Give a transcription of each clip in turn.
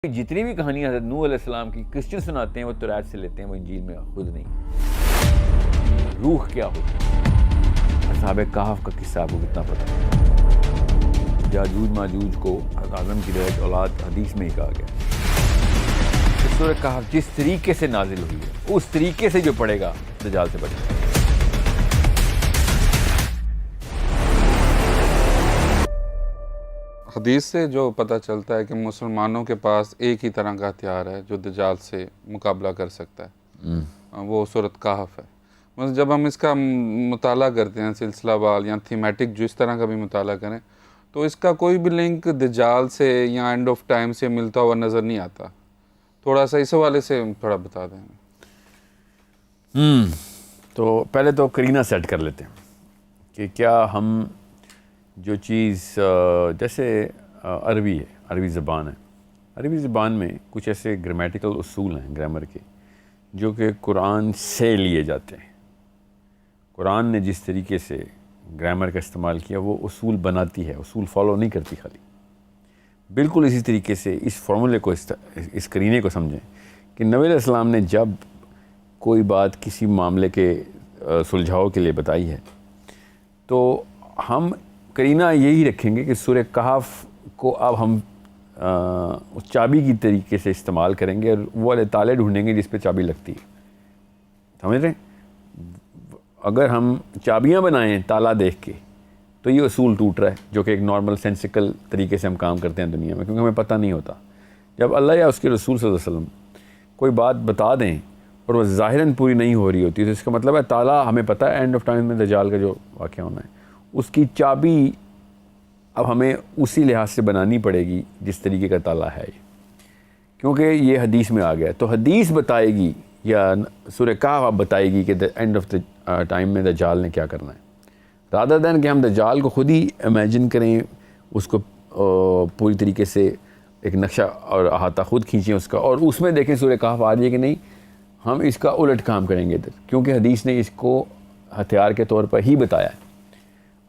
جتنی بھی کہانیاں حضرت نوح علیہ السلام کی کرسچن سناتے ہیں وہ تورات سے لیتے ہیں، وہ انجیل میں خود نہیں۔ روح کیا ہوتی ہے؟ اصحاب کہف کا قصہ آپ کو کتنا پتہ ہے؟ یاجوج ماجوج کو آدم کی رہت اولاد حدیث میں ہی کہا گیا۔ سورہ کہف جس طریقے سے نازل ہوئی ہے اس طریقے سے جو پڑھے گا دجال سے بچے گا۔ حدیث سے جو پتہ چلتا ہے کہ مسلمانوں کے پاس ایک ہی طرح کا ہتھیار ہے جو دجال سے مقابلہ کر سکتا ہے، وہ سورۃ کہف ہے۔ مثلا جب ہم اس کا مطالعہ کرتے ہیں سلسلہ وار یا تھیمیٹک جو اس طرح کا بھی مطالعہ کریں تو اس کا کوئی بھی لنک دجال سے یا اینڈ آف ٹائم سے ملتا ہوا نظر نہیں آتا۔ تھوڑا سا اس حوالے سے تھوڑا بتا دیں۔ تو پہلے تو کرینہ سیٹ کر لیتے ہیں کہ کیا ہم جو چیز جیسے عربی ہے، عربی زبان ہے، عربی زبان میں کچھ ایسے گرامیٹیکل اصول ہیں گرامر کے جو کہ قرآن سے لیے جاتے ہیں۔ قرآن نے جس طریقے سے گرامر کا استعمال کیا وہ اصول بناتی ہے، اصول فالو نہیں کرتی خالی۔ بالکل اسی طریقے سے اس فارمولے کو اس قرینے کو سمجھیں کہ نبی علیہ السلام نے جب کوئی بات کسی معاملے کے سلجھاؤ کے لیے بتائی ہے تو ہم قرینہ یہی رکھیں گے کہ سورہ کہف کو اب ہم اس چابی کی طریقے سے استعمال کریں گے اور وہ والے تالے ڈھونڈیں گے جس پہ چابی لگتی ہے۔ سمجھ رہے ہیں؟ اگر ہم چابیاں بنائیں تالا دیکھ کے تو یہ اصول ٹوٹ رہا ہے جو کہ ایک نارمل سینسیکل طریقے سے ہم کام کرتے ہیں دنیا میں، کیونکہ ہمیں پتہ نہیں ہوتا۔ جب اللہ یا اس کے رسول صلی اللہ علیہ وسلم کوئی بات بتا دیں اور وہ ظاہراً پوری نہیں ہو رہی ہوتی تو اس کا مطلب ہے تالا ہمیں پتہ ہے اینڈ آف ٹائم میں دجال کا جو واقعہ ہونا ہے، اس کی چابی اب ہمیں اسی لحاظ سے بنانی پڑے گی جس طریقے کا تالا ہے یہ، کیونکہ یہ حدیث میں آ گیا۔ تو حدیث بتائے گی یا سورہ کہف اب بتائے گی کہ اینڈ آف ٹائم میں دجال نے کیا کرنا ہے، رادر دین کہ ہم دجال کو خود ہی امیجن کریں، اس کو پوری طریقے سے ایک نقشہ اور احاطہ خود کھینچیں اس کا اور اس میں دیکھیں سورہ کہف آ رہی ہے کہ نہیں، ہم اس کا الٹ کام کریں گے ادھر، کیونکہ حدیث نے اس کو ہتھیار کے طور پر ہی بتایا ہے۔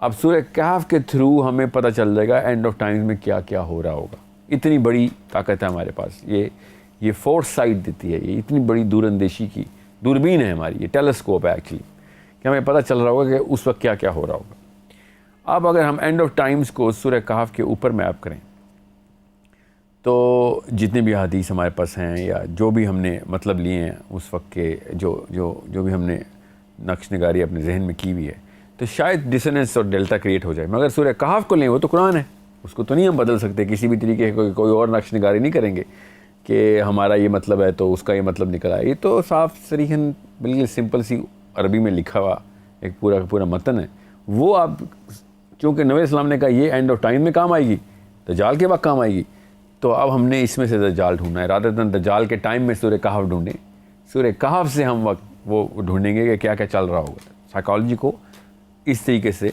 اب سورہ کہف کے تھرو ہمیں پتہ چل جائے گا اینڈ آف ٹائمز میں کیا کیا ہو رہا ہوگا۔ اتنی بڑی طاقت ہے ہمارے پاس، یہ فورس سائٹ دیتی ہے، یہ اتنی بڑی دور اندیشی کی دوربین ہے ہماری، یہ ٹیلیسکوپ ہے ایکچولی، کہ ہمیں پتہ چل رہا ہوگا کہ اس وقت کیا کیا ہو رہا ہوگا۔ اب اگر ہم اینڈ آف ٹائمز کو سورہ کہف کے اوپر میپ کریں تو جتنے بھی حدیث ہمارے پاس ہیں یا جو بھی ہم نے مطلب لیے ہیں اس وقت کے جو بھی ہم نے نقش نگاری اپنے ذہن میں کی ہوئی ہے تو شاید ڈسننس اور ڈیلٹا کریٹ ہو جائے، مگر سورہ کہف کو لیں وہ تو قرآن ہے، اس کو تو نہیں ہم بدل سکتے، کسی بھی طریقے کوئی اور نقش نگاری نہیں کریں گے کہ ہمارا یہ مطلب ہے تو اس کا یہ مطلب نکل آئے۔ یہ تو صاف صریحاً بالکل سمپل سی عربی میں لکھا ہوا ایک پورا کا پورا متن ہے، وہ آپ چونکہ نبی السلام نے کہا یہ اینڈ آف ٹائم میں کام آئے گی، دجال کے وقت کام آئے گی، تو اب ہم نے اس میں سے دجال ڈھونڈنا ہے، رادر دن دجال کے ٹائم میں سورہ کہف ڈھونڈیں، سورہ کہف سے ہم وقت وہ ڈھونڈیں گے کہ کیا کیا چل رہا ہوگا۔ سائیکالوجی کو اس طریقے سے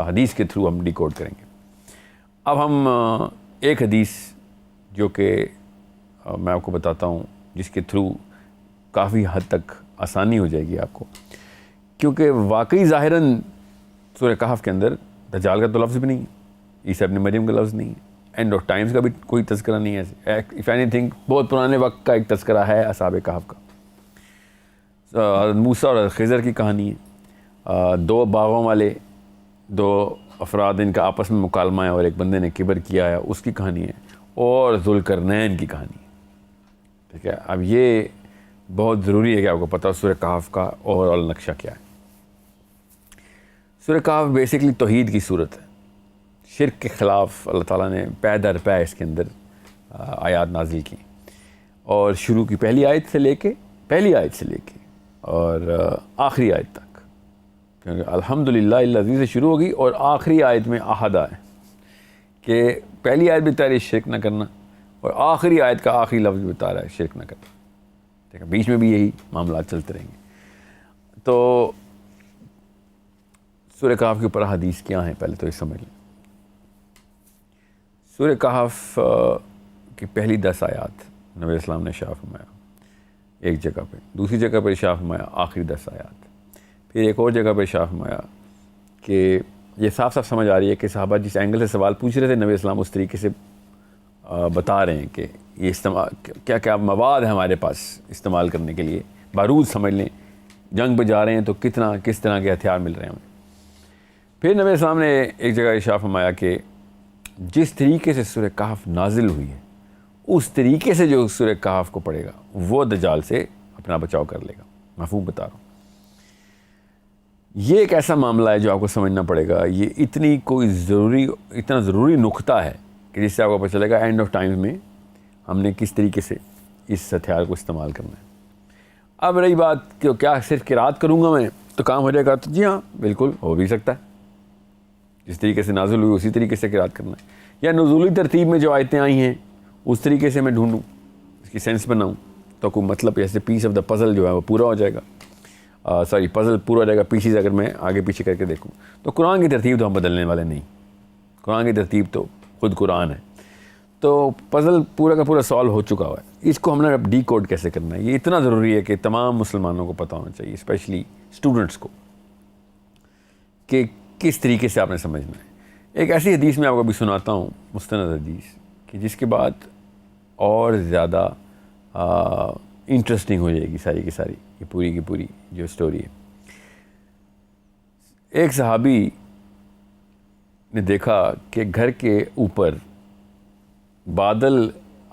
حدیث کے تھرو ہم ڈیکوڈ کریں گے۔ اب ہم ایک حدیث جو کہ میں آپ کو بتاتا ہوں جس کے تھرو کافی حد تک آسانی ہو جائے گی آپ کو، کیونکہ واقعی ظاہراً سورہ کہف کے اندر دجال کا تو لفظ بھی نہیں ہے، عیسیٰ ابن مریم کا لفظ نہیں ہے، اینڈ آف ٹائمز کا بھی کوئی تذکرہ نہیں ہے، اف اینی تھنگ بہت پرانے وقت کا ایک تذکرہ ہے اصحاب کہف کا۔ موسیٰ اور خضر کی کہانی ہے، دو باغوں والے دو افراد ان کا آپس میں مکالمہ ہے اور ایک بندے نے کبر کیا ہے، اس کی کہانی ہے، اور ذوالقرنین کی کہانی ہے۔ ٹھیک ہے، اب یہ بہت ضروری ہے کہ آپ کو پتہ ہو سورہ کہف کا اوور آل نقشہ کیا ہے۔ سورہ کہف بیسکلی توحید کی صورت ہے، شرک کے خلاف اللہ تعالیٰ نے پے در پے اس کے اندر آیات نازل کی، اور شروع کی پہلی آیت سے لے کے اور آخری آیت تک، کیونکہ الحمدللہ الذی سے شروع ہوگی اور آخری آیت میں احد ہے کہ پہلی آیت بتا رہی ہے شرک نہ کرنا اور آخری آیت کا آخری لفظ بتا رہا ہے شرک نہ کرنا۔ ٹھیک ہے، بیچ میں بھی یہی معاملات چلتے رہیں گے۔ تو سورہ کہف کے اوپر حدیث کیا ہیں پہلے تو یہ سمجھ لیں۔ سورہ کہف کی پہلی 10 آیات نبی اسلام نے ارشاد فرمایا ایک جگہ پہ، دوسری جگہ پہ ارشاد فرمایا آخری 10 آیات، پھر ایک اور جگہ پہ ارشاد فرمایا کہ یہ صاف صاف سمجھ آ رہی ہے کہ صحابہ جس اینگل سے سوال پوچھ رہے تھے نبی اسلام اس طریقے سے بتا رہے ہیں کہ یہ استعمال کیا کیا مواد ہے ہمارے پاس استعمال کرنے کے لیے. بارود سمجھ لیں, جنگ پہ جا رہے ہیں تو کس طرح کے ہتھیار مل رہے ہیں ہمیں. پھر نبی اسلام نے ایک جگہ ارشاد فرمایا کہ جس طریقے سے سورہ کہف نازل ہوئی ہے اس طریقے سے جو سورہ کہف کو پڑھے گا وہ دجال سے اپنا بچاؤ کر لے گا. مفہوم بتا رہا ہوں. یہ ایک ایسا معاملہ ہے جو آپ کو سمجھنا پڑے گا. یہ اتنا ضروری نقطہ ہے کہ جس سے آپ کو پتہ چلے گا اینڈ آف ٹائم میں ہم نے کس طریقے سے اس ہتھیار کو استعمال کرنا ہے. اب رہی بات کہ کیا صرف قرات کروں گا میں تو کام ہو جائے گا, تو جی ہاں بالکل ہو بھی سکتا ہے. جس طریقے سے نازل ہوئی اسی طریقے سے قرات کرنا ہے, یا نزولی ترتیب میں جو آیتیں آئی ہیں اس طریقے سے میں ڈھونڈوں, اس کی سینس بناؤں تو کوئی مطلب جیسے پیس آف دا پزل جو ہے وہ پورا ہو جائے گا. پزل پورا ہو جائے گا, پیسز اگر میں آگے پیچھے کر کے دیکھوں تو قرآن کی ترتیب تو ہم بدلنے والے نہیں. قرآن کی ترتیب تو خود قرآن ہے. تو پزل پورا کا پورا سالو ہو چکا ہوا ہے. اس کو ہم نے اب ڈی کوڈ کیسے کرنا ہے, یہ اتنا ضروری ہے کہ تمام مسلمانوں کو پتہ ہونا چاہیے, اسپیشلی اسٹوڈنٹس کو, کہ کس طریقے سے آپ نے سمجھنا ہے. ایک ایسی حدیث میں آپ کو ابھی سناتا ہوں, مستند حدیث, کہ جس کے بعد اور زیادہ انٹرسٹنگ ہو جائے گی ساری کی ساری یہ پوری کی پوری جو سٹوری ہے. ایک صحابی نے دیکھا کہ گھر کے اوپر بادل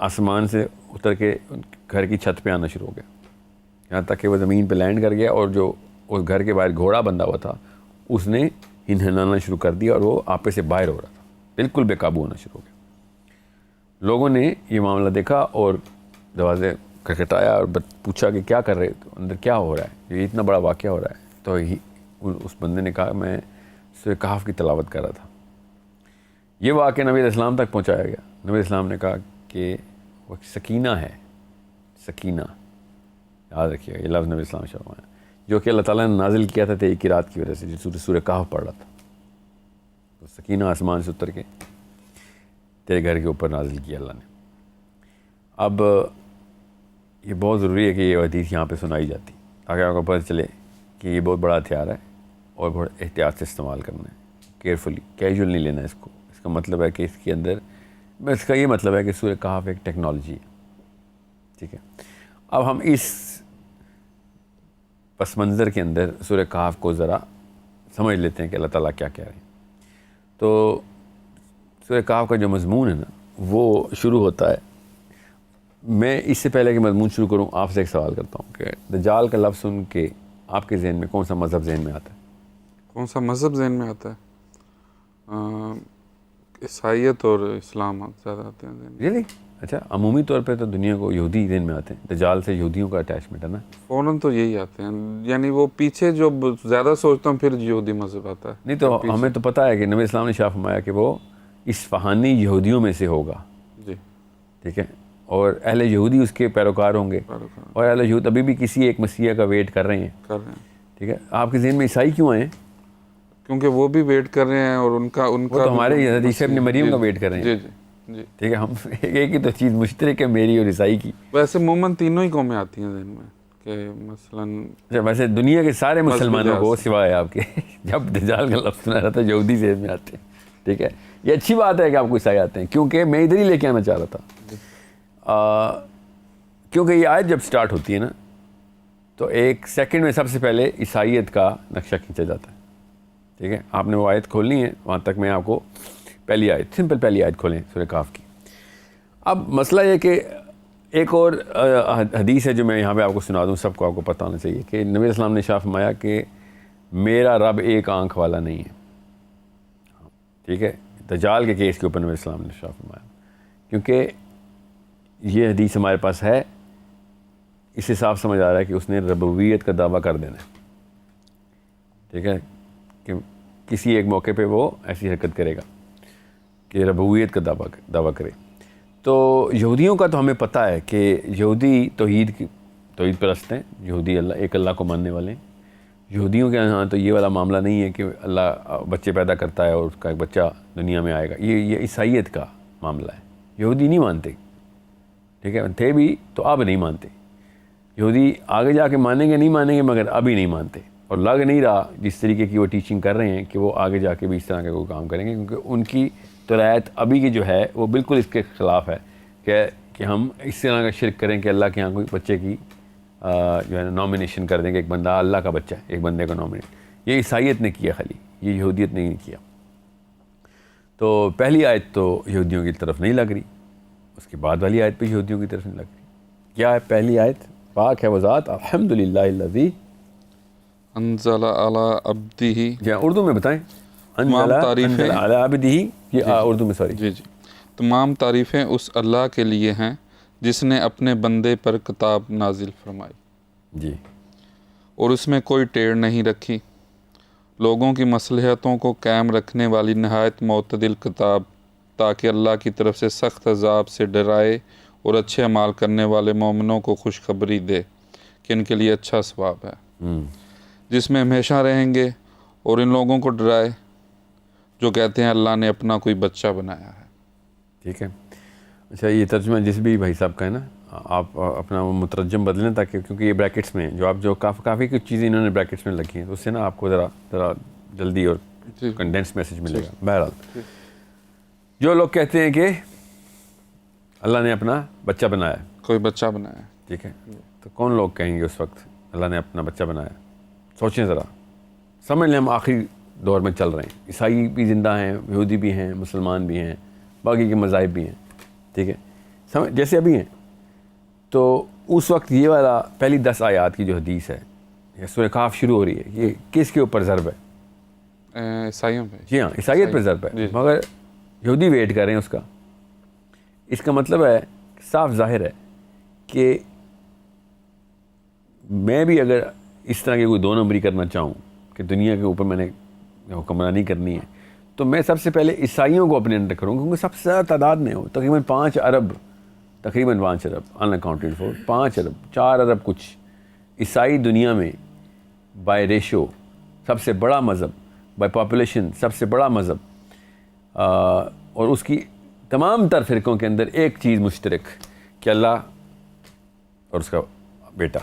آسمان سے اتر کے گھر کی چھت پہ آنا شروع ہو گیا, یہاں تک کہ وہ زمین پہ لینڈ کر گیا, اور جو اس گھر کے باہر گھوڑا بندھا ہوا تھا اس نے ہنہنانا شروع کر دیا, اور وہ آپے سے باہر ہو رہا تھا, بالکل بے قابو ہونا شروع ہو گیا. لوگوں نے یہ معاملہ دیکھا اور دروازے کھٹکھٹایا اور پوچھا کہ کیا کر رہے تو اندر کیا ہو رہا ہے, یہ اتنا بڑا واقعہ ہو رہا ہے. تو اس بندے نے کہا میں سورہ کہف کی تلاوت کر رہا تھا. یہ واقعہ نبی علیہ السلام تک پہنچایا گیا. نبی علیہ السلام نے کہا کہ وہ سکینہ ہے, سکینہ, یاد رکھیے گا یہ لفظ نبی السلام فرمایا, جو کہ اللہ تعالیٰ نے نازل کیا تھا تیری قرات کی وجہ سے, جو سورہ کہف پڑھ رہا تھا. تو سکینہ آسمان سے اتر کے تیرے گھر کے اوپر نازل کیا اللہ نے. اب یہ بہت ضروری ہے کہ یہ حدیث یہاں پہ سنائی جاتی تاکہ آپ کو پتہ چلے کہ یہ بہت بڑا ہتھیار ہے اور بہت احتیاط سے استعمال کرنا ہے, کیئرفلی, کیجول نہیں لینا اس کو. اس کا مطلب ہے کہ اس کے اندر, اس کا یہ مطلب ہے کہ سورہ کہف ایک ٹیکنالوجی ہے. ٹھیک ہے, اب ہم اس پس منظر کے اندر سورہ کہف کو ذرا سمجھ لیتے ہیں کہ اللہ تعالیٰ کیا کہہ رہے ہیں. تو سورہ کہف کا جو مضمون ہے نا وہ شروع ہوتا ہے. میں اس سے پہلے کہ مضمون شروع کروں آپ سے ایک سوال کرتا ہوں کہ دجال کا لفظ سن کے آپ کے ذہن میں کون سا مذہب ذہن میں آتا ہے؟ کون سا مذہب ذہن میں آتا ہے؟ عیسائیت اور اسلام زیادہ آتے ہیں ذہن میں. ریئلی؟ اچھا, عمومی طور پہ تو دنیا کو یہودی ذہن میں آتے ہیں, دجال سے یہودیوں کا اٹیچمنٹ ہے نا. فوراً تو یہی آتے ہیں, یعنی وہ پیچھے جو زیادہ سوچتا ہوں پھر یہودی مذہب آتا ہے. نہیں تو ہمیں تو پتہ ہے کہ نبی اسلام نے شاہ فرمایا کہ وہ اصفہانی یہودیوں میں سے ہوگا. جی ٹھیک ہے, اور اہل یہودی اس کے پیروکار ہوں گے, اور اہل یہود ابھی بھی کسی ایک مسیح کا ویٹ کر رہے ہیں. ٹھیک ہے, آپ کے ذہن میں عیسائی کیوں آئے ہیں؟ کیونکہ وہ بھی ویٹ کر رہے ہیں, اور ان کا وہ تو ہمارے حضرت عیسیٰ ابن مریم کا ویٹ کر رہے ہیں. جی جی جی. ٹھیک ہے, ہم ایک ہی تو چیز مشترک ہے میری اور عیسائی کی. ویسے عموماً تینوں ہی قومیں آتی ہیں ذہن میں, کہ مثلاً ویسے دنیا کے سارے مسلمانوں کو سوائے آپ کے جب دجال کا لفظ سنا رہا تھا یہودی ذہن میں آتے ہیں. ٹھیک ہے, یہ اچھی بات ہے کہ آپ کو عیسائی آتے ہیں, کیونکہ میں ادھر ہی لے کے آنا چاہ رہا تھا. کیونکہ یہ آیت جب سٹارٹ ہوتی ہے نا تو ایک سیکنڈ میں سب سے پہلے عیسائیت کا نقشہ کھینچا جاتا ہے. ٹھیک ہے, آپ نے وہ آیت کھولنی ہے, وہاں تک میں آپ کو پہلی آیت, سمپل پہلی آیت کھولیں سورہ کہف کی. اب مسئلہ یہ کہ ایک اور حدیث ہے جو میں یہاں پہ آپ کو سنا دوں, سب کو آپ کو پتہ ہونا چاہیے کہ نبی السلام نے ارشاد فرمایا کہ میرا رب ایک آنکھ والا نہیں ہے. ٹھیک ہے, دجال کے کیس کے اوپر نبی السلام نے ارشاد فرمایا, کیونکہ یہ حدیث ہمارے پاس ہے, اس سے صاف سمجھ آ رہا ہے کہ اس نے ربوبیت کا دعویٰ کر دینا ہے. ٹھیک ہے, کہ کسی ایک موقع پہ وہ ایسی حرکت کرے گا کہ ربوبیت کا دعویٰ کرے. تو یہودیوں کا تو ہمیں پتہ ہے کہ یہودی توحید پرست ہیں, یہودی ایک اللہ کو ماننے والے ہیں. یہودیوں کے یہاں تو یہ والا معاملہ نہیں ہے کہ اللہ بچے پیدا کرتا ہے اور اس کا ایک بچہ دنیا میں آئے گا. یہ عیسائیت کا معاملہ ہے, یہودی نہیں مانتے. ٹھیک ہے, تھے بھی تو اب نہیں مانتے. یہودی آگے جا کے مانیں گے, نہیں مانیں گے, مگر ابھی نہیں مانتے. اور لگ نہیں رہا جس طریقے کی وہ ٹیچنگ کر رہے ہیں کہ وہ آگے جا کے بھی اس طرح کا کوئی کام کریں گے, کیونکہ ان کی تو روایت ابھی کی جو ہے وہ بالکل اس کے خلاف ہے کہ ہم اس طرح کا شرک کریں کہ اللہ کے یہاں کوئی بچے کی جو ہے نامینیشن کر دیں کہ ایک بندہ اللہ کا بچہ ہے، ایک بندے کا نامینیٹ. یہ عیسائیت نے کیا، خالی یہ یہودیت نے نہیں کیا. تو پہلی آیت تو یہودیوں کی طرف نہیں لگ رہی، اس کے بعد والی آیت پہ یہودیوں کی طرف نہیں لگ رہی. کیا ہے پہلی آیت؟ پاک ہے وہ ذات الحمدللہ الذی انزل علی عبدہ. جی اردو میں بتائیں. تمام تعریفیں علی عبدہ، یہ اردو میں سوری. جی تمام تعریفیں اس اللہ کے لیے ہیں جس نے اپنے بندے پر کتاب نازل فرمائی جی، اور اس میں کوئی ٹیڑھ نہیں رکھی، لوگوں کی مصلحتوں کو قائم رکھنے والی نہایت معتدل کتاب، تاکہ اللہ کی طرف سے سخت عذاب سے ڈرائے اور اچھے اعمال کرنے والے مومنوں کو خوشخبری دے کہ ان کے لیے اچھا ثواب ہے، جس میں ہمیشہ رہیں گے، اور ان لوگوں کو ڈرائے جو کہتے ہیں اللہ نے اپنا کوئی بچہ بنایا ہے. ٹھیک ہے. اچھا، یہ ترجمہ جس بھی بھائی صاحب کا ہے نا، آپ اپنا وہ مترجم بدلیں تاکہ، کیونکہ یہ بریکٹس میں جو کافی کچھ چیزیں انہوں نے بریکٹس میں لکھی ہیں، تو اس سے نا آپ کو ذرا جلدی اور کنڈینس میسج ملے گا. بہرحال جو لوگ کہتے ہیں کہ اللہ نے اپنا بچہ بنایا، کوئی بچہ بنایا ہے، ٹھیک ہے، تو کون لوگ کہیں گے اس وقت اللہ نے اپنا بچہ بنایا؟ سوچیں ذرا، سمجھ لیں ہم آخری دور میں چل رہے ہیں. عیسائی بھی زندہ ہیں، یہودی بھی ہیں، مسلمان بھی ہیں، باقی کے مذاہب بھی ہیں، ٹھیک ہے، جیسے ابھی ہیں. تو اس وقت یہ والا پہلی 10 آیات کی جو حدیث ہے، یہ سورہ کہف شروع ہو رہی ہے، یہ کس کے اوپر ضرب ہے؟ عیسائیوں پہ. جی ہاں، عیسائیت پہ ضرب ہے، مگر یہودی ویٹ کر رہے ہیں اس کا. اس کا مطلب ہے، صاف ظاہر ہے کہ میں بھی اگر اس طرح کی کوئی 2 نمبری کرنا چاہوں کہ دنیا کے اوپر میں نے حکمرانی کرنی ہے، تو میں سب سے پہلے عیسائیوں کو اپنے انڈر کروں، کیونکہ سب سے زیادہ تعداد میں ہو، تقریباً 5 ارب ان اکاؤنٹڈ فور 5 ارب 4 ارب کچھ عیسائی دنیا میں بائی ریشو سب سے بڑا مذہب، بائی پاپولیشن سب سے بڑا مذہب، اور اس کی تمام تر فرقوں کے اندر ایک چیز مشترک کہ اللہ اور اس کا بیٹا.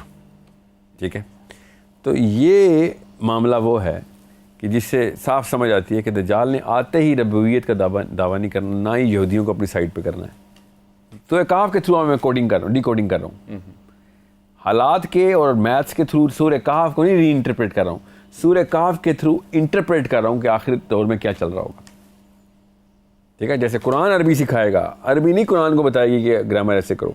ٹھیک ہے، تو یہ معاملہ وہ ہے کہ جس سے صاف سمجھ آتی ہے کہ دجال نے آتے ہی ربوبیت کا دعویٰ نہیں کرنا، نہ ہی یہودیوں کو اپنی سائڈ پہ کرنا ہے. تو کہف کے تھرو میں ڈی کوڈنگ کر رہا ہوں، حالات کے اور میتھس کے تھرو سورہ کہف کو نہیں ری انٹرپریٹ کر رہا ہوں، سورہ کہف کے تھرو انٹرپریٹ کر رہا ہوں کہ آخر دور میں کیا چل رہا ہوگا. ٹھیک ہے، جیسے قرآن عربی سکھائے گا، عربی نہیں قرآن کو بتائے گی کہ گرامر ایسے کرو.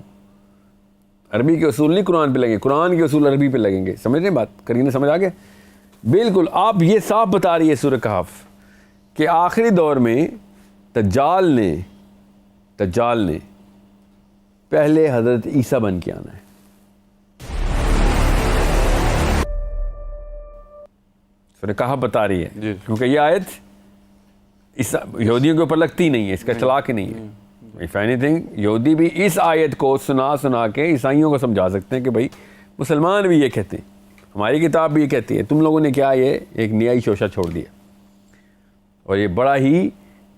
عربی کے اصول نہیں قرآن پہ لگیں، قرآن کے اصول عربی پہ لگیں گے. سمجھ رہے ہیں بات؟ کرینہ سمجھ آ گیا؟ بالکل. آپ یہ صاف بتا رہی ہے سورہ کہف کہ آخری دور میں دجال نے پہلے حضرت عیسیٰ بن کے آنا ہے. سورہ کہف بتا رہی ہے، کیونکہ یہ آیت یہودیوں کے اوپر لگتی نہیں ہے، اس کا اطلاق ہی نہیں ہے. If anything، یہودی بھی اس آیت کو سنا کے عیسائیوں کو سمجھا سکتے ہیں کہ بھائی مسلمان بھی یہ کہتے ہیں، ہماری کتاب بھی یہ کہتی ہے، تم لوگوں نے کیا یہ ایک نیا ہی شوشہ چھوڑ دیا. اور یہ بڑا ہی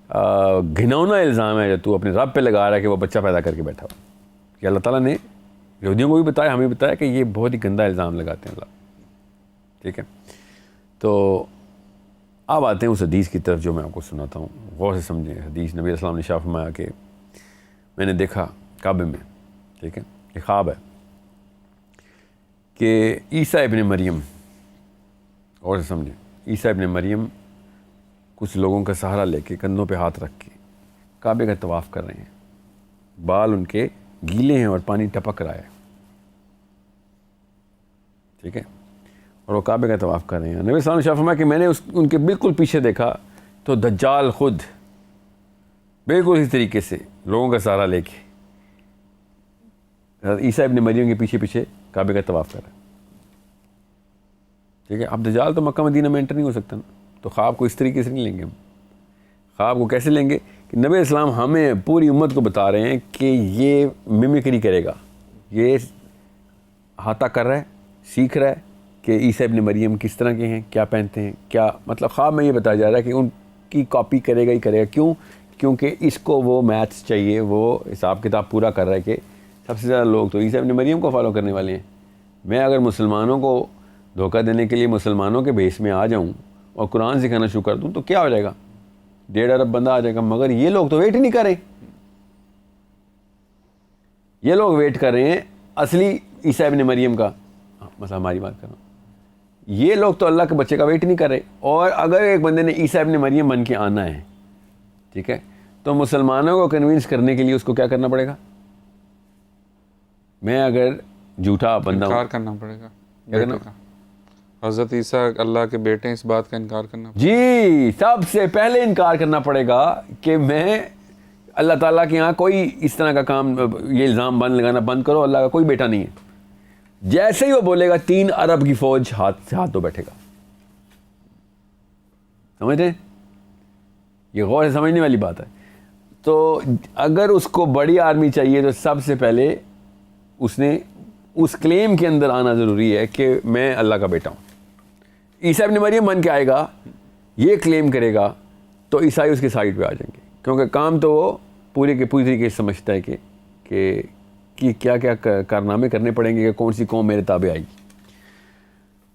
گھنونا الزام ہے جو تو اپنے رب پہ لگا رہا ہے کہ وہ بچہ پیدا کر کے بیٹھا ہوا. کہ اللہ تعالیٰ نے یہودیوں کو بھی بتایا، ہمیں بھی بتایا کہ یہ بہت ہی گندا الزام لگاتے ہیں اللہ. ٹھیک ہے، تو اب آتے ہیں اس حدیث کی طرف جو میں آپ کو سناتا ہوں، غور سے سمجھیں. حدیث نبی علیہ السلام نے شاہ فرمایا کہ میں نے دیکھا کعبے میں، ٹھیک ہے، ایک خواب ہے کہ عیسیٰ ابن مریم، غور سے سمجھیں، عیسیٰ ابن مریم کچھ لوگوں کا سہارا لے کے کندھوں پہ ہاتھ رکھ کے کعبے کا طواف کر رہے ہیں. بال ان کے گیلے ہیں اور پانی ٹپک رہا ہے. ٹھیک ہے، اور وہ کعبے کا طواف کر رہے ہیں. نبی صلی اللہ علیہ وسلم کہ میں نے ان کے بالکل پیچھے دیکھا تو دجال خود بالکل اسی طریقے سے لوگوں کا سہارا لے کے عیسیٰ ابن مریم کے پیچھے پیچھے کعبے کا طواف کر رہا ہے. ٹھیک ہے، اب دجال تو مکہ مدینہ میں انٹر نہیں ہو سکتا نا، تو خواب کو اس طریقے سے نہیں لیں گے ہم. خواب کو کیسے لیں گے کہ نبی اسلام ہمیں پوری امت کو بتا رہے ہیں کہ یہ میمیکری کرے گا، یہ احاطہ کر رہا ہے، سیکھ رہا ہے کہ عیسیٰ ابن مریم کس طرح کے ہیں، کیا پہنتے ہیں، کیا مطلب. خواب میں یہ بتایا جا رہا ہے کہ ان کی کاپی کرے گا ہی کرے گا. کیوں؟ کیونکہ اس کو وہ میتھس چاہیے، وہ حساب کتاب پورا کر رہا ہے کہ سب سے زیادہ لوگ تو عیسیٰ ابن مریم کو فالو کرنے والے ہیں. میں اگر مسلمانوں کو دھوکہ دینے کے لیے مسلمانوں کے بیس میں آ جاؤں اور قرآن سکھانا شروع کر دوں تو کیا ہو جائے گا؟ 1.5 ارب بندہ آ جائے گا. مگر یہ لوگ تو ویٹ ہی نہیں کر رہے. یہ لوگ ویٹ کر رہے ہیں اصلی عیسیٰ ابن مریم کا. مثلا ہماری بات کر رہا ہوں, یہ لوگ تو اللہ کے بچے کا ویٹ نہیں کر رہے. اور اگر ایک بندے نے عیسیٰ ابن مریم بن کے آنا ہے, ٹھیک ہے, تو مسلمانوں کو کنونس کرنے کے لیے اس کو کیا کرنا پڑے گا؟ میں اگر جھوٹا بندہ ہوں, انکار کرنا پڑے گا بیٹے کا. حضرت عیسیٰ اللہ کے بیٹے ہیں, اس بات کا انکار کرنا پڑے جی سب سے پہلے انکار کرنا پڑے گا کہ میں اللہ تعالیٰ کے یہاں کوئی اس طرح کا کام, یہ الزام لگانا بند کرو, اللہ کا کوئی بیٹا نہیں ہے. جیسے ہی وہ بولے گا 3 ارب کی فوج ہاتھ سے ہاتھ دھو بیٹھے گا. سمجھتے ہیں؟ یہ غور سے سمجھنے والی بات ہے. تو اگر اس کو بڑی آرمی چاہیے تو سب سے پہلے اس نے اس کلیم کے اندر آنا ضروری ہے کہ میں اللہ کا بیٹا ہوں. عیسیٰ ابن مریم بن کے آئے گا, یہ کلیم کرے گا, تو عیسائی اس کے سائڈ پہ آ جائیں گے, کیونکہ کام تو وہ پوری طریقے سے سمجھتا ہے کہ کیا کیا کارنامے کرنے پڑیں گے کہ کون سی قوم میرے تابع آئے گی.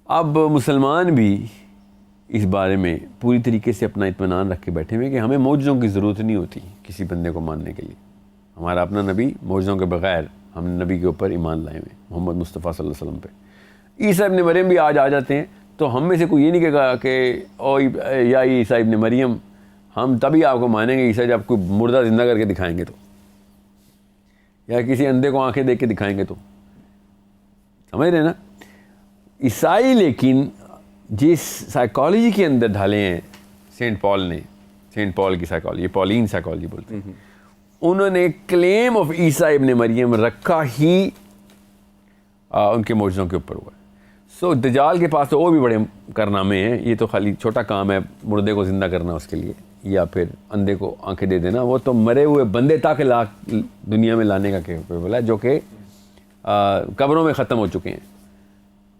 اب مسلمان بھی اس بارے میں پوری طریقے سے اپنا اطمینان رکھ کے بیٹھے ہوئے کہ ہمیں معجزوں کی ضرورت نہیں ہوتی کسی بندے کو ماننے کے لیے. ہمارا اپنا نبی معجزوں کے بغیر, ہم نبی کے اوپر ایمان لائے ہوئے محمد مصطفیٰ صلی اللہ علیہ وسلم پہ. عیسیٰ ابن مریم بھی آج آ جاتے ہیں تو ہم میں سے کوئی یہ نہیں کہے گا کہ او یا عیسیٰ ابن مریم, ہم تبھی آپ کو مانیں گے عیسیٰ جب کوئی مردہ زندہ کر کے دکھائیں گے تو, یا کسی اندھے کو آنکھیں دیکھ کے دکھائیں گے تو. سمجھ رہے نا؟ عیسائی لیکن جس سائیکالوجی کے اندر ڈھالے ہیں سینٹ پال کی سائیکالوجی, پولین سائیکالوجی بولتے ہیں, انہوں نے کلیم آف عیسیٰ ابن مریم رکھا ہی ان کے معجزوں کے اوپر ہوا ہے. سو دجال کے پاس تو اور بھی بڑے کارنامے ہیں. یہ تو خالی چھوٹا کام ہے مردے کو زندہ کرنا اس کے لیے, یا پھر اندھے کو آنکھیں دے دینا. وہ تو مرے ہوئے بندے تاکہ دنیا میں لانے کا کیپیبل ہے, جو کہ قبروں میں ختم ہو چکے ہیں.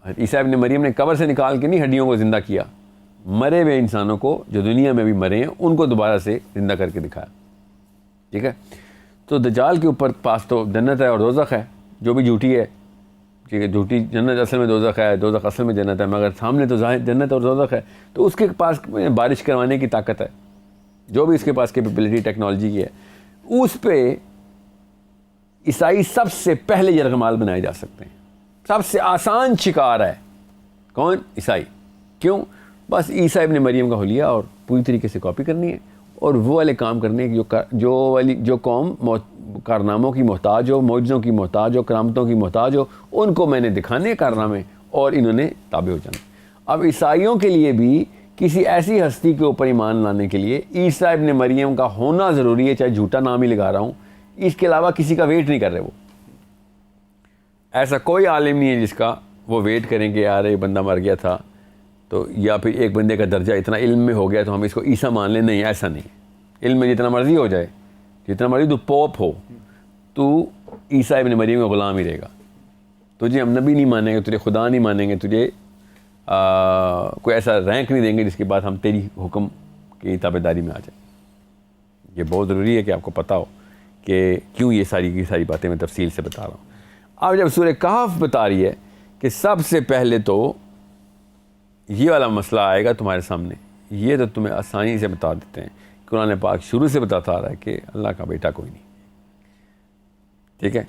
عیسیٰ ابن مریم نے قبر سے نکال کے نہیں ہڈیوں کو زندہ کیا, مرے ہوئے انسانوں کو جو دنیا میں بھی مرے ہیں ان کو دوبارہ سے زندہ کر کے دکھایا. ٹھیک ہے, تو دجال کے اوپر پاس تو جنت ہے اور دوزخ ہے, جو بھی جھوٹی ہے. ٹھیک ہے, جھوٹی جنت اصل میں دوزخ ہے, دوزخ اصل میں جنت ہے, مگر سامنے تو ظاہر جنت اور دوزخ ہے. تو اس کے پاس بارش کروانے کی طاقت ہے, جو بھی اس کے پاس کیپیبلٹی ٹیکنالوجی کی ہے, اس پہ عیسائی سب سے پہلے یرغمال بنائے جا سکتے ہیں. سب سے آسان شکار ہے کون؟ عیسائی. کیوں؟ بس عیسیٰ ابن مریم کا حلیہ اور پوری طریقے سے کاپی کرنی ہے, اور وہ والے کام کرنے کی جو قوم کارناموں کی محتاج ہو, معجزوں کی محتاج ہو, کرامتوں کی محتاج ہو, ان کو میں نے دکھانے کارنامے, اور انہوں نے تابع ہو جانا. اب عیسائیوں کے لیے بھی کسی ایسی ہستی کے اوپر ایمان لانے کے لیے عیسیٰ ابن مریم کا ہونا ضروری ہے, چاہے جھوٹا نام ہی لگا رہا ہوں. اس کے علاوہ کسی کا ویٹ نہیں کر رہے. وہ ایسا کوئی عالم نہیں ہے جس کا وہ ویٹ کریں کہ یار یہ بندہ مر گیا تھا تو, یا پھر ایک بندے کا درجہ اتنا علم میں ہو گیا تو ہم اس کو عیسیٰ مان لیں. نہیں, ایسا نہیں. علم میں جتنا مرضی ہو جائے, جتنا مرضی تو پوپ ہو, تو عیسیٰ ابن مریم کا غلام ہی رہے گا. تجھے ہم نبی نہیں مانیں گے, تجھے خدا نہیں مانیں گے, تجھے کوئی ایسا رینک نہیں دیں گے جس کے بعد ہم تیری حکم کی تابعداری میں آ جائیں. یہ بہت ضروری ہے کہ آپ کو پتہ ہو کہ کیوں یہ ساری باتیں میں تفصیل سے بتا رہا ہوں. اب جب سورہ کہف بتا رہی ہے کہ سب سے پہلے تو یہ والا مسئلہ آئے گا تمہارے سامنے, یہ تو تمہیں آسانی سے بتا دیتے ہیں. قرآن پاک شروع سے بتاتا آ رہا ہے کہ اللہ کا بیٹا کوئی نہیں. ٹھیک ہے,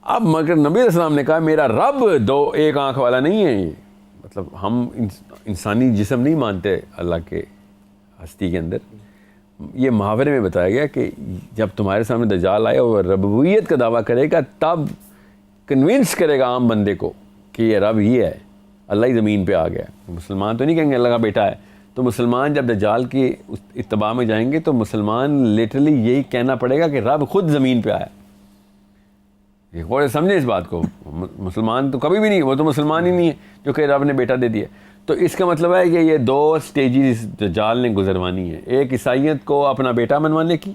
اب مگر نبی علیہ السلام نے کہا میرا رب ایک آنکھ والا نہیں ہے. یہ مطلب ہم انسانی جسم نہیں مانتے اللہ کے ہستی کے اندر. یہ محاورے میں بتایا گیا کہ جب تمہارے سامنے دجال آئے اور ربوبیت کا دعویٰ کرے گا, تب کنونس کرے گا عام بندے کو کہ یہ رب ہی ہے, اللہ ہی زمین پہ آ گیا. مسلمان تو نہیں کہیں گے اللہ کا بیٹا ہے. تو مسلمان جب دجال کی اتباع میں جائیں گے تو مسلمان لٹرلی یہی کہنا پڑے گا کہ رب خود زمین پہ آیا. یہ غور سے سمجھیں اس بات کو. مسلمان تو کبھی بھی نہیں, وہ تو مسلمان ہی نہیں ہے جو کہ رب نے بیٹا دے دیا. تو اس کا مطلب ہے کہ یہ 2 سٹیجز دجال نے گزروانی ہے, ایک عیسائیت کو اپنا بیٹا منوانے کی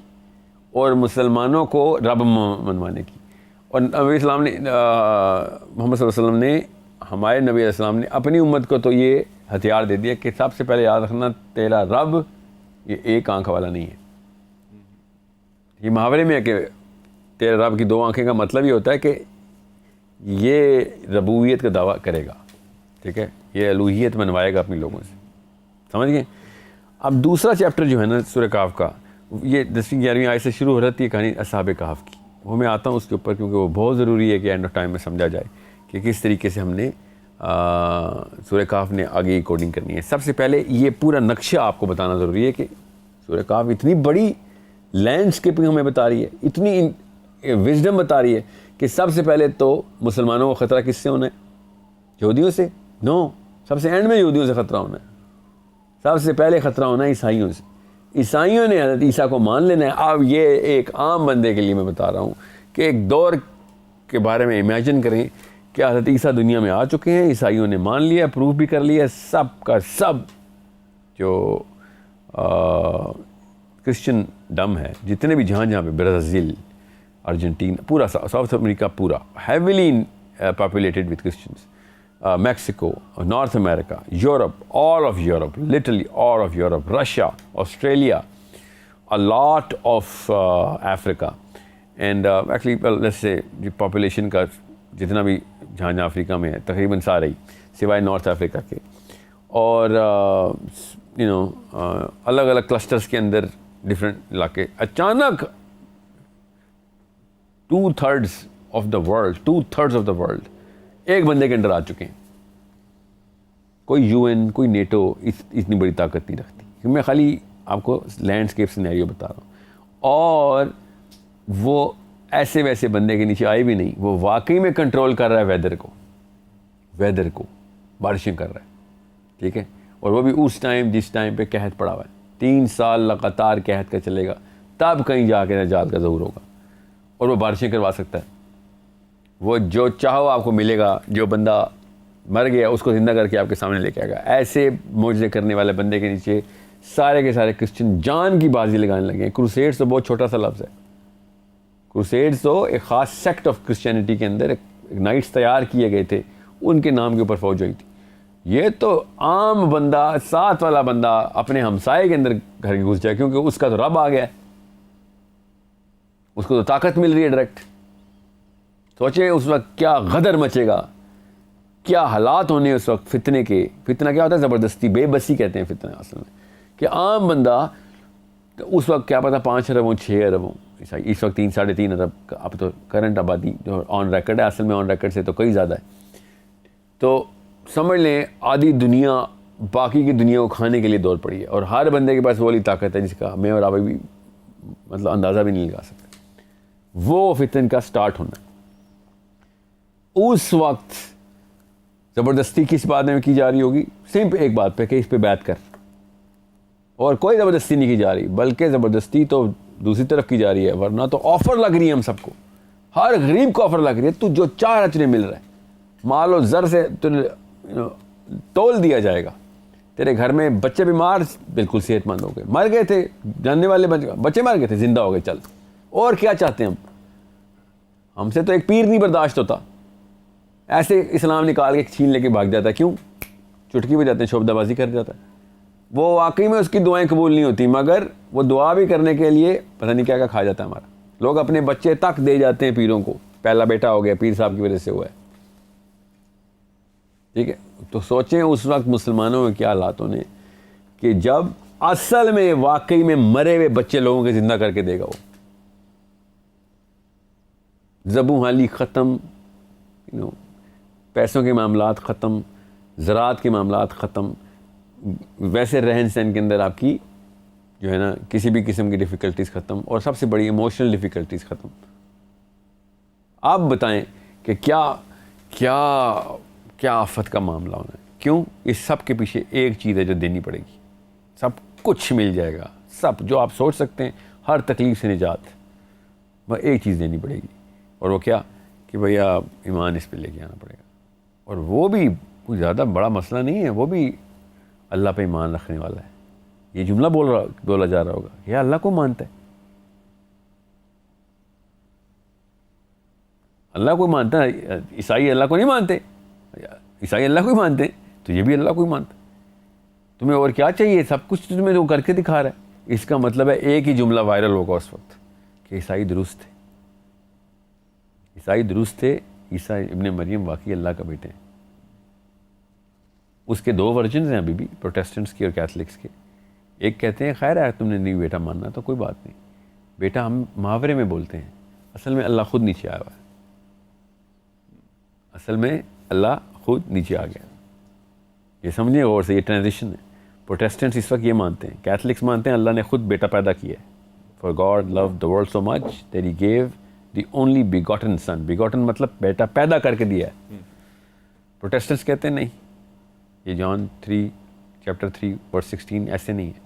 اور مسلمانوں کو رب منوانے کی. اور نبی اسلام نے محمد صلی اللہ علیہ وسلم نے, ہمارے نبی علیہ السلام نے اپنی امت کو تو یہ ہتھیار دے دیا کہ سب سے پہلے یاد رکھنا تیرا رب یہ ایک آنکھ والا نہیں ہے. یہ محاورے میں ہے کہ تیرے رب کی 2 آنکھیں کا مطلب یہ ہوتا ہے کہ یہ ربوبیت کا دعویٰ کرے گا. ٹھیک ہے, یہ الوہیت منوائے گا اپنے لوگوں سے. سمجھ گئے؟ اب دوسرا چیپٹر جو ہے نا سورہ کہف کا، یہ 10ویں 11ویں آیت سے شروع ہو رہی ہے کہانی اصحاب کہف کی. وہ میں آتا ہوں اس کے اوپر کیونکہ وہ بہت ضروری ہے کہ اینڈ آف ٹائم میں سمجھا جائے کہ کس طریقے سے ہم نے سورہ کہف نے آگے کوڈنگ کرنی ہے. سب سے پہلے یہ پورا نقشہ آپ کو بتانا ضروری ہے کہ سورہ کہف اتنی بڑی لینڈسکیپنگ ہمیں بتا رہی ہے، اتنی وزڈم بتا رہی ہے کہ سب سے پہلے تو مسلمانوں کو خطرہ کس سے ہونا ہے؟ یہودیوں سے؟ نو، سب سے اینڈ میں یہودیوں سے خطرہ ہونا ہے. سب سے پہلے خطرہ ہونا ہے عیسائیوں سے. عیسائیوں نے حضرت عیسیٰ کو مان لینا ہے. اب یہ ایک عام بندے کے لیے میں بتا رہا ہوں کہ ایک دور کے بارے میں امیجن کریں کہ حضرت عیسیٰ دنیا میں آ چکے ہیں، عیسائیوں نے مان لیا، پروف بھی کر لیا. سب کا سب جو کرسچن ڈم ہے، جتنے بھی جہاں پہ برازیل، ارجنٹین، پورا ساؤتھ امریکہ پورا heavily populated with Christians, Mexico, north America, Europe, all of Europe, literally all of Europe, Russia, Australia, a lot of Africa and actually let's say population کا جتنا بھی جہاں افریقہ میں ہے تقریباً سارے ہی سوائے نارتھ افریقہ کے، اور الگ الگ کلسٹرز کے اندر ڈفرینٹ علاقے. اچانک 2/3 آف دا ورلڈ ایک بندے کے اندر آ چکے ہیں. کوئی UN، کوئی نیٹو اتنی بڑی طاقت نہیں رکھتی. میں خالی آپ کو لینڈسکیپ سینیریو بتا رہا ہوں. اور وہ ایسے ویسے بندے کے نیچے آئے بھی نہیں، وہ واقعی میں کنٹرول کر رہا ہے ویدر کو بارشیں کر رہا ہے. ٹھیک ہے، اور وہ بھی اس ٹائم جس ٹائم پہ قحط پڑا ہوا ہے. 3 سال لگاتار قحط کا چلے گا، تب کہیں جا کے نجات کا ظہور ہوگا اور وہ بارشیں کروا سکتا ہے. وہ جو چاہو آپ کو ملے گا. جو بندہ مر گیا اس کو زندہ کر کے آپ کے سامنے لے کے آئے گا. ایسے معجزے کرنے والے بندے کے نیچے سارے کے سارے کرسچن جان کی بازی لگانے لگے ہیں. کروسیڈز تو بہت چھوٹا سا لفظ ہے. کروسیڈز تو ایک خاص سیکٹ آف کرسچینٹی کے اندر ایک نائٹس تیار کیے گئے تھے، ان کے نام کے اوپر فوج ہوئی تھی. یہ تو عام بندہ، ساتھ والا بندہ اپنے ہمسائے کے اندر گھر کے گھس جائے کیونکہ اس کا تو رب آ گیا ہے، اس کو تو طاقت مل رہی ہے ڈائریکٹ. سوچے اس وقت کیا غدر مچے گا، کیا حالات ہونے اس وقت فتنے کے. فتنہ کیا ہوتا ہے؟ زبردستی، بے بسی کہتے ہیں فتنہ اصل میں. کہ عام بندہ اس وقت کیا پتا 5 ارب ہوں 6 ارب ہوں، اس وقت 3-3.5 ارب اب تو کرنٹ آبادی جو آن ریکڈ ہے، اصل میں آن ریکڈ سے تو کئی زیادہ ہے. تو سمجھ لیں آدھی دنیا باقی کی دنیا کو کھانے کے لیے دوڑ پڑی ہے، اور ہر بندے کے پاس وہ والی طاقت ہے جس کا میں اور آپ بھی مطلب اندازہ بھی نہیں لگا سکتے. وہ فتن کا سٹارٹ ہونا. اس وقت زبردستی کس بات میں کی جا رہی ہوگی؟ صرف ایک بات پہ کہ اس پہ بیعت کر. اور کوئی زبردستی نہیں کی جا رہی، بلکہ زبردستی تو دوسری طرف کی جا رہی ہے. ورنہ تو آفر لگ رہی ہے ہم سب کو، ہر غریب کو آفر لگ رہی ہے. تو جو چاہ رہا تجھے مل رہا ہے، مال و زر سے تول دیا جائے گا. تیرے گھر میں بچے بیمار، بالکل صحت مند ہو گئے، مر گئے تھے جاننے والے بچے مر گئے تھے، زندہ ہو گئے. چل اور کیا چاہتے ہیں ہم سے تو ایک پیر نہیں برداشت ہوتا. ایسے اسلام نکال کے چھین لے کے بھاگ جاتا ہے. کیوں؟ چٹکی بجاتے ہیں، شعبدہ بازی کر جاتا ہے. وہ واقعی میں اس کی دعائیں قبول نہیں ہوتی، مگر وہ دعا بھی کرنے کے لیے پتہ نہیں کیا کھا جاتا ہے ہمارا. لوگ اپنے بچے تک دے جاتے ہیں پیروں کو. پہلا بیٹا ہو گیا پیر صاحب کی وجہ سے ہوا ہے. ٹھیک ہے، تو سوچیں اس وقت مسلمانوں میں کیا حالات ہونے کہ جب اصل میں واقعی میں مرے ہوئے بچے لوگوں کے زندہ کر کے دے گا. وہ ذبح حالی ختم، پیسوں کے معاملات ختم، زراعت کے معاملات ختم، ویسے رہن سہن کے اندر آپ کی جو ہے نا کسی بھی قسم کی ڈیفیکلٹیز ختم، اور سب سے بڑی ایموشنل ڈیفیکلٹیز ختم. آپ بتائیں کہ کیا آفت کا معاملہ ہونا ہے. کیوں؟ اس سب کے پیچھے ایک چیز ہے جو دینی پڑے گی. سب کچھ مل جائے گا، سب جو آپ سوچ سکتے ہیں، ہر تکلیف سے نجات، وہ ایک چیز دینی پڑے گی. اور وہ کیا؟ کہ بھیا ایمان اس پہ لے کے آنا پڑے گا. اور وہ بھی کوئی زیادہ بڑا مسئلہ نہیں ہے، وہ بھی اللہ پہ ایمان رکھنے والا ہے. یہ جملہ بولا جا رہا ہوگا، یہ اللہ کو مانتا ہے. اللہ کو مانتا ہے. عیسائی اللہ کو نہیں مانتے، عیسائی اللہ کو ہی مانتے ہیں، تو یہ بھی اللہ کو ہی مانتا ہے. تمہیں اور کیا چاہیے؟ سب کچھ تمہیں وہ کر کے دکھا رہا ہے. اس کا مطلب ہے ایک ہی جملہ وائرل ہوگا اس وقت کہ عیسائی درست تھے، عیسائی درست تھے، عیسیٰ ابن مریم واقعی اللہ کا بیٹے ہیں. اس کے 2 ورژنز ہیں ابھی بھی، پروٹیسٹنٹس کی اور کیتھلکس کے. ایک کہتے ہیں خیر ہے تم نے نہیں بیٹا ماننا تو کوئی بات نہیں، بیٹا ہم محاورے میں بولتے ہیں، اصل میں اللہ خود نیچے آیا ہوا ہے، اصل میں اللہ خود نیچے آ گیا. یہ سمجھیں غور سے، یہ ٹرانزیشن ہے. پروٹیسٹنٹس اس وقت یہ مانتے ہیں، کیتھلکس مانتے ہیں اللہ نے خود بیٹا پیدا کیا ہے. For God love the world so much that he gave the only begotten son. Begotten مطلب بیٹا پیدا کر کے دیا ہے. پروٹیسٹنٹس کہتے ہیں نہیں، یہ جان 3 چیپٹر 3 ورس 16 ایسے نہیں ہے.